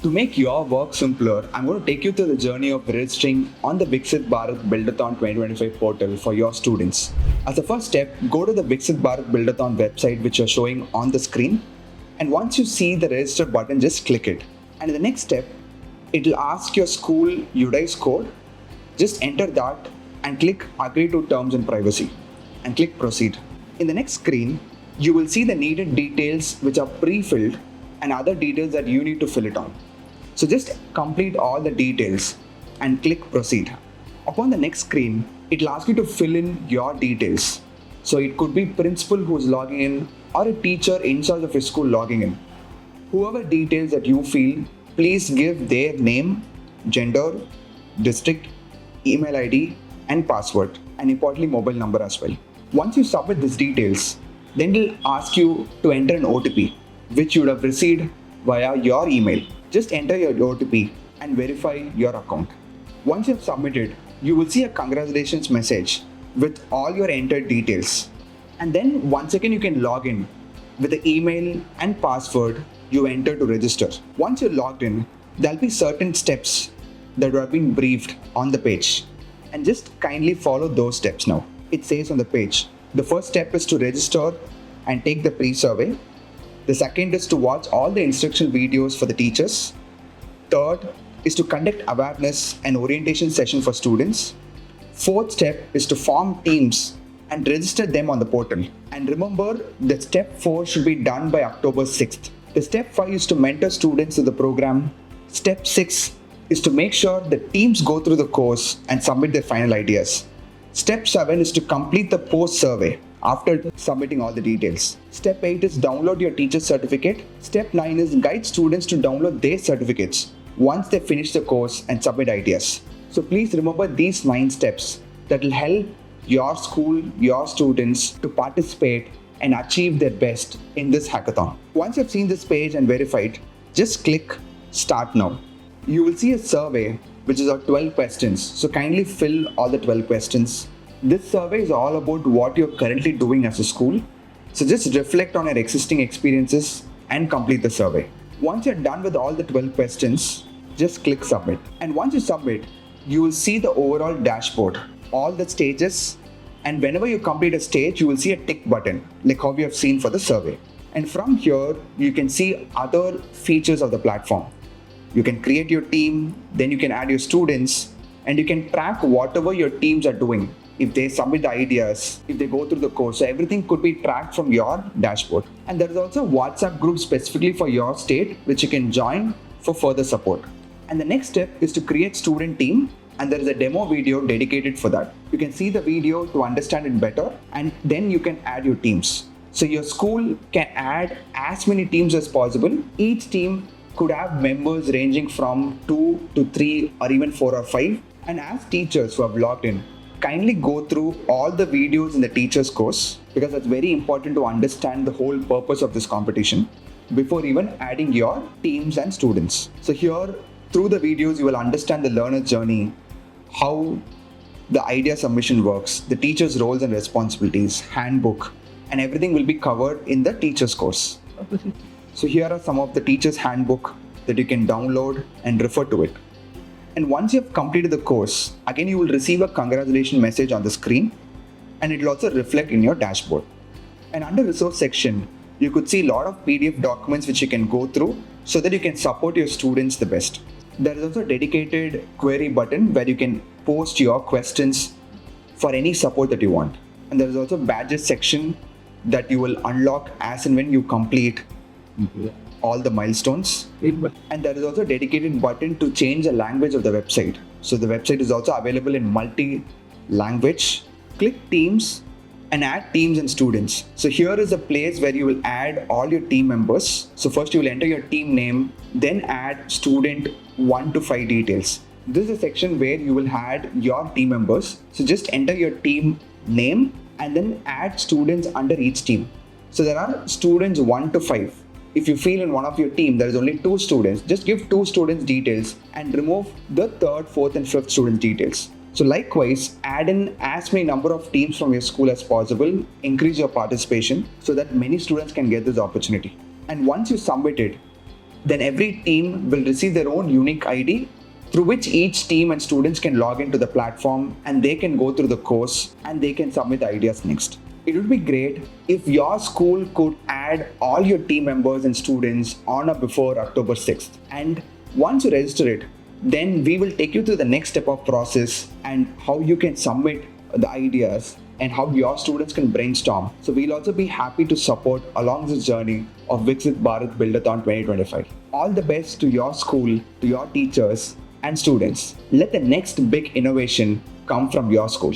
To make your work simpler, I'm going to take you through the journey of registering on the Viksit Bharat Buildathon 2025 portal for your students. As a first step, go to the Viksit Bharat Buildathon website which you're showing on the screen. And once you see the register button, just click it. And in the next step, it'll ask your school UDI's code. Just enter that and click Agree to Terms and Privacy and click Proceed. In the next screen, you will see the needed details which are pre-filled and other details that you need to fill it on. So just complete all the details and click Proceed. Upon the next screen, it'll ask you to fill in your details. So it could be principal who's logging in or a teacher in charge of your school logging in. Whoever details that you feel, please give their name, gender, district, email ID and password, and importantly mobile number as well. Once you submit these details, then it'll ask you to enter an OTP which you would have received via your email. Just enter your OTP and verify your account. Once you have submitted, you will see a congratulations message with all your entered details. And then once again you can log in with the email and password you enter to register. Once you're logged in, there'll be certain steps that have been briefed on the page. And just kindly follow those steps now. It says on the page, the first step is to register and take the pre-survey. The second is to watch all the instructional videos for the teachers. Third is to conduct awareness and orientation session for students. Fourth step is to form teams and register them on the portal. And remember that step 4 should be done by October 6th. The step 5 is to mentor students to the program. Step 6 is to make sure the teams go through the course and submit their final ideas. Step 7 is to complete the post survey after submitting all the details. Step 8 is download your teacher's certificate. Step 9 is guide students to download their certificates once they finish the course and submit ideas. So please remember these 9 steps that will help your school, your students to participate and achieve their best in this hackathon. Once you've seen this page and verified, just click Start Now. You will see a survey which is of 12 questions. So kindly fill all the 12 questions. This survey is all about what you're currently doing as a school. So just reflect on your existing experiences and complete the survey. Once you're done with all the 12 questions, just click Submit. And once you submit, you will see the overall dashboard, all the stages, and whenever you complete a stage, you will see a tick button, like how we have seen for the survey. And from here, you can see other features of the platform. You can create your team, then you can add your students, and you can track whatever your teams are doing. If they submit the ideas, if they go through the course, so everything could be tracked from your dashboard. And there is also a WhatsApp group specifically for your state, which you can join for further support. And the next step is to create student team, and there is a demo video dedicated for that. You can see the video to understand it better, and then you can add your teams. So your school can add as many teams as possible. Each team could have members ranging from 2 to 3 or even 4 or 5. And as teachers who have logged in, kindly go through all the videos in the teacher's course, because it's very important to understand the whole purpose of this competition before even adding your teams and students. So here, through the videos, you will understand the learner's journey, how the idea submission works, the teacher's roles and responsibilities, handbook, and everything will be covered in the teacher's course. So here are some of the teacher's handbook that you can download and refer to it. And once you have completed the course, again you will receive a congratulations message on the screen, and it will also reflect in your dashboard. And under resource section, you could see a lot of PDF documents which you can go through so that you can support your students the best. There is also a dedicated query button where you can post your questions for any support that you want. And there is also badges section that you will unlock as and when you complete all the milestones. And there is also a dedicated button to change the language of the website. So the website is also available in multi-language. Click Teams and add teams and students. So here is a place where you will add all your team members. So first you will enter your team name, then add student 1 to 5 details. This is a section where you will add your team members. So just enter your team name and then add students under each team. So there are students 1 to 5. If you feel in one of your team there is only 2 students, just give 2 students details and remove the 3rd, 4th and 5th student details. So likewise, add in as many number of teams from your school as possible, increase your participation so that many students can get this opportunity. And once you submit it, Then every team will receive their own unique ID through which each team and students can log into the platform and they can go through the course and they can submit ideas next. It would be great if your school could add all your team members and students on or before October 6th. And once you register it, then we will take you through the next step of process and how you can submit the ideas and how your students can brainstorm. So we'll also be happy to support along this journey of Viksit Bharat Buildathon 2025. All the best to your school, to your teachers and students. Let the next big innovation come from your school.